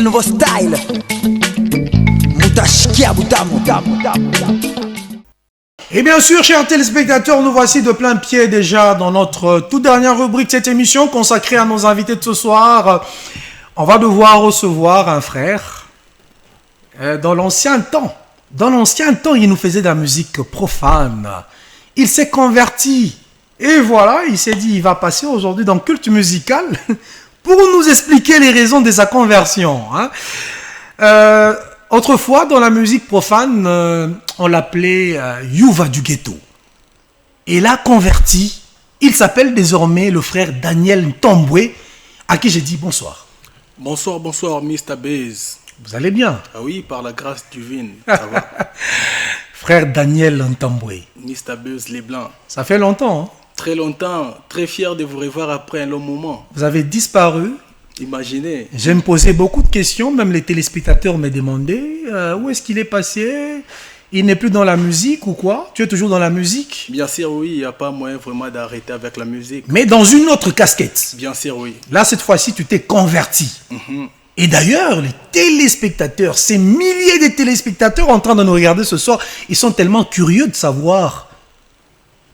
le nouveau style. Moutachkia Boutamu. Et bien sûr, chers téléspectateurs, nous voici de plein pied déjà dans notre toute dernière rubrique de cette émission consacrée à nos invités de ce soir. On va devoir recevoir un frère. Dans l'ancien temps, il nous faisait de la musique profane. Il s'est converti. Et voilà, il s'est dit, il va passer aujourd'hui dans le culte musical pour nous expliquer les raisons de sa conversion. Autrefois, dans la musique profane, on l'appelait Youva du ghetto. Et là, converti, il s'appelle désormais le frère Daniel Ntambwe, à qui j'ai dit bonsoir. Bonsoir, Mr. Baze. Vous allez bien? Ah oui, par la grâce divine, ça va. Frère Daniel Ntambwe. Mr. Baze les Blancs. Ça fait longtemps, hein? Très longtemps, très fier de vous revoir après un long moment. Vous avez disparu. Imaginez. Je me posais beaucoup de questions, même les téléspectateurs me demandaient où est-ce qu'il est passé. Il n'est plus dans la musique ou quoi? Tu es toujours dans la musique? Bien sûr, oui, il n'y a pas moyen vraiment d'arrêter avec la musique. Mais dans une autre casquette. Bien sûr, oui. Là, cette fois-ci, tu t'es converti. Et d'ailleurs, les téléspectateurs, ces milliers de téléspectateurs en train de nous regarder ce soir, ils sont tellement curieux de savoir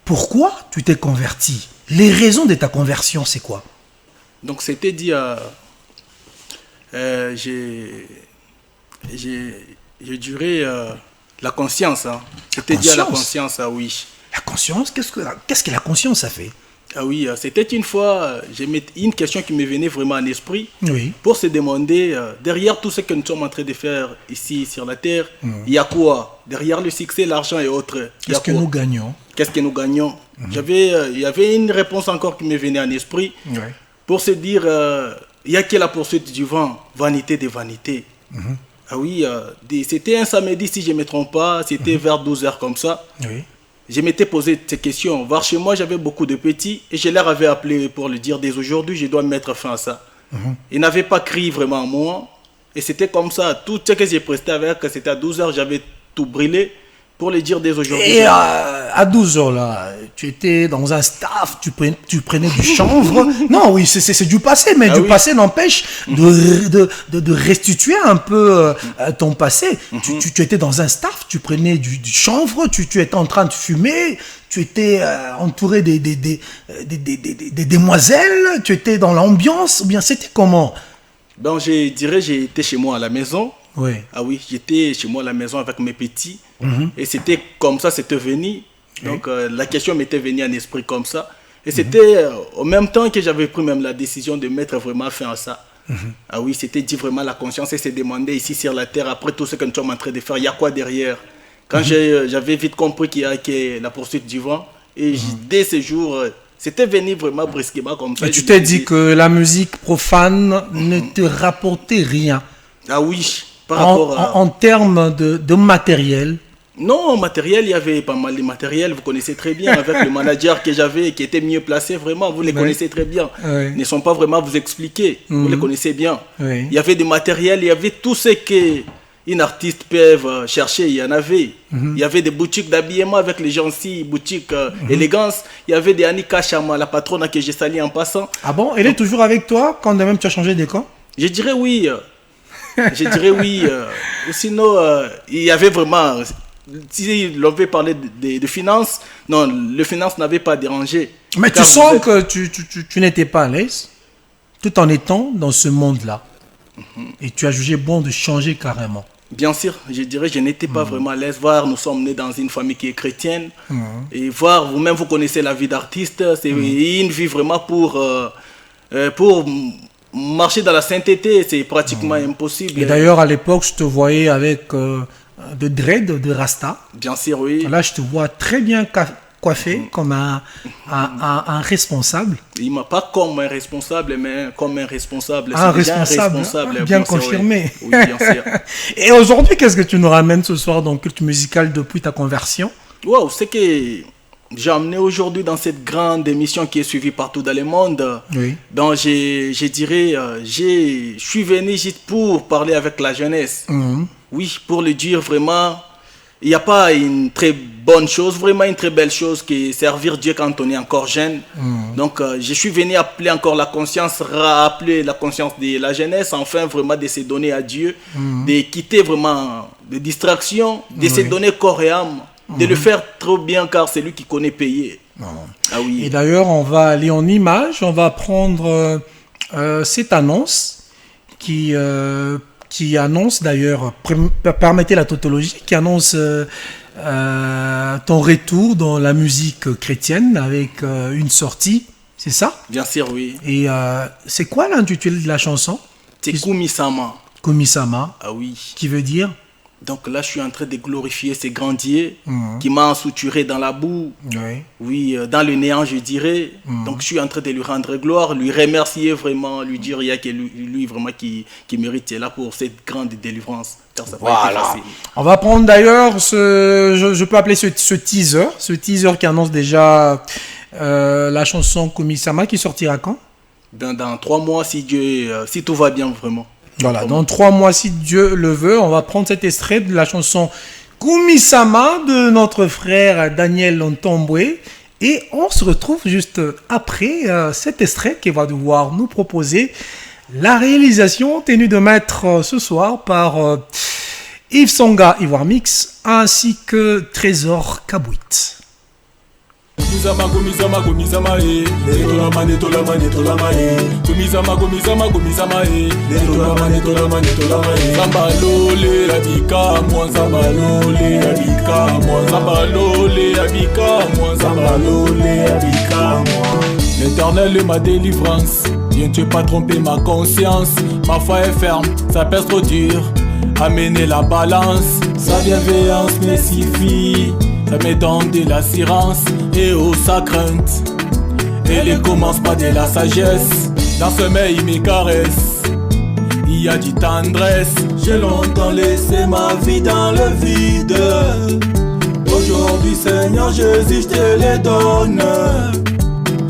pourquoi tu t'es converti. Les raisons de ta conversion, c'est quoi? Donc, c'était dit à... je dirais la conscience. Hein. C'était dit à la conscience, ah oui. La conscience, qu'est-ce que la conscience a fait? Ah oui, c'était une fois, j'ai mis une question qui me venait vraiment à l'esprit, oui, pour se demander, derrière tout ce que nous sommes en train de faire ici sur la Terre, il y a quoi? Derrière le succès, l'argent et autres. Qu'est-ce que nous gagnons? Qu'est-ce que nous gagnons? Il y avait une réponse encore qui me venait à l'esprit, pour se dire, il n'y a que la poursuite du vent, vanité des vanités. Ah oui, c'était un samedi, si je ne me trompe pas, c'était vers 12h comme ça. Oui. Je m'étais posé ces questions. Voir chez moi, j'avais beaucoup de petits et je leur avais appelé pour le dire dès aujourd'hui, je dois mettre fin à ça. Ils n'avaient pas crié vraiment à moi. Et c'était comme ça. Tout ce que j'ai presté avec, c'était à 12h, j'avais tout brûlé pour le dire dès aujourd'hui. Et à 12h, là, tu étais dans un staff, tu prenais du chanvre. Non, oui, c'est du passé, mais du passé n'empêche de restituer un peu ton passé. Tu étais dans un staff, tu prenais du chanvre, tu étais en train de fumer, tu étais entouré des demoiselles, tu étais dans l'ambiance, ou bien c'était comment? Ben, je dirais, j'étais chez moi à la maison. Oui. Ah oui, j'étais chez moi à la maison avec mes petits. Et c'était comme ça, c'était venu. Donc la question m'était venue en esprit comme ça. Et c'était au même temps que j'avais pris même la décision de mettre vraiment fin à ça. Ah oui, c'était dit vraiment la conscience et s'est demandé ici sur la terre, après tout ce que nous sommes en train de faire, il y a quoi derrière? Quand j'avais vite compris qu'il y a que la poursuite du vent. Et dès ce jour, c'était venu vraiment brusquement comme ça. Et tu t'es dit que la musique profane ne te rapportait rien? Ah oui, par rapport à... En termes de matériel? Non, matériel, il y avait pas mal de matériel, vous connaissez très bien, avec le manager que j'avais, qui était mieux placé, vraiment, vous les connaissez très bien. Ils ne sont pas vraiment à vous expliquer, vous les connaissez bien. Il y avait des matériels, il y avait tout ce qu'une artiste peut chercher, il y en avait. Il y avait des boutiques d'habillement avec les gens ici, boutiques élégance. Il y avait des Annika Chama, la patronne que j'ai saluée en passant. Ah bon, elle est toujours avec toi quand même tu as changé de camp? Je dirais oui. Je dirais oui. Sinon, il y avait vraiment... Si l'on veut parler de finances, non, le finance n'avait pas dérangé. Mais tu sens que tu n'étais pas à l'aise, tout en étant dans ce monde-là. Et tu as jugé bon de changer carrément. Bien sûr, je dirais, je n'étais pas vraiment à l'aise. Voir, nous sommes nés dans une famille qui est chrétienne. Et voir, vous-même, vous connaissez la vie d'artiste. C'est une vie vraiment pour marcher dans la sainteté. C'est pratiquement impossible. Et d'ailleurs, à l'époque, je te voyais avec... de dread, de rasta. Bien sûr, oui. Là, je te vois très bien coiffé comme un responsable. Il m'a pas comme un responsable, mais comme un responsable. Un responsable, bien confirmé. Oui, bien sûr. Et aujourd'hui, qu'est-ce que tu nous ramènes ce soir dans le culte musical depuis ta conversion? Wow, c'est que j'ai amené aujourd'hui dans cette grande émission qui est suivie partout dans le monde. Oui. Donc, je dirais, je suis venu juste pour parler avec la jeunesse. Oui, pour le dire vraiment, il n'y a pas une très bonne chose, vraiment une très belle chose qui est servir Dieu quand on est encore jeune. Donc je suis venu appeler encore la conscience, rappeler la conscience de la jeunesse, enfin vraiment de se donner à Dieu, de quitter vraiment les distractions, de se donner corps et âme, de le faire trop bien car c'est lui qui connaît payer. Ah oui. Et d'ailleurs, on va aller en image, on va prendre cette annonce qui annonce d'ailleurs, permettez la tautologie, qui annonce ton retour dans la musique chrétienne avec une sortie, c'est ça? Bien sûr, oui. Et c'est quoi l'intitulé de la chanson? C'est Kumisama. Kumisama. Ah oui. Qui veut dire? Donc là, je suis en train de glorifier ce grand Dieu qui m'a ensouturé dans la boue. Oui, dans le néant, je dirais. Donc je suis en train de lui rendre gloire, lui remercier vraiment, lui dire il y a que lui vraiment qui mérite là pour cette grande délivrance. Car ça va être facile. On va prendre d'ailleurs je peux appeler ce teaser qui annonce déjà la chanson Kumisama qui sortira quand? Dans 3 mois, si tout va bien vraiment. Voilà, dans 3 mois, si Dieu le veut, on va prendre cet extrait de la chanson Kumisama de notre frère Daniel Ntombwe. Et on se retrouve juste après cet extrait qui va devoir nous proposer la réalisation tenue de maître ce soir par Yves Songa Ivoire Mix ainsi que Trésor Kabouit. Kumisama, kumisama, kumisama, netolama, netolama, netolama, kumisama, kumisama, kumisama, netolama, netolama, netolama, zambalole abika moi, zambalole abika moi, zambalole abika moi, zambalole abika moi. L'Éternel est ma délivrance, Dieu ne t'ai pas trompé ma conscience, ma foi est ferme, ça pèse trop dur, amener la balance, sa bienveillance me suffit. Ça me donne de l'assurance et sa crainte. Et les commence pas de la sagesse. Dans ce sommeil, il me caresse. Il y a du tendresse. J'ai longtemps laissé ma vie dans le vide. Aujourd'hui, Seigneur Jésus, je te les donne.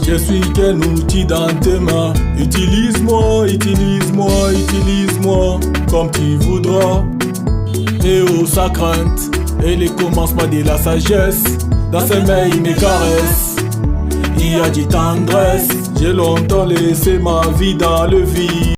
Je suis qu'un outil dans tes mains. Utilise-moi, utilise-moi, utilise-moi comme tu voudras. Et sa crainte. Et les commencements de la sagesse. Dans ses mains il me caresse. Il y a du tendresse. J'ai longtemps laissé ma vie dans le vide.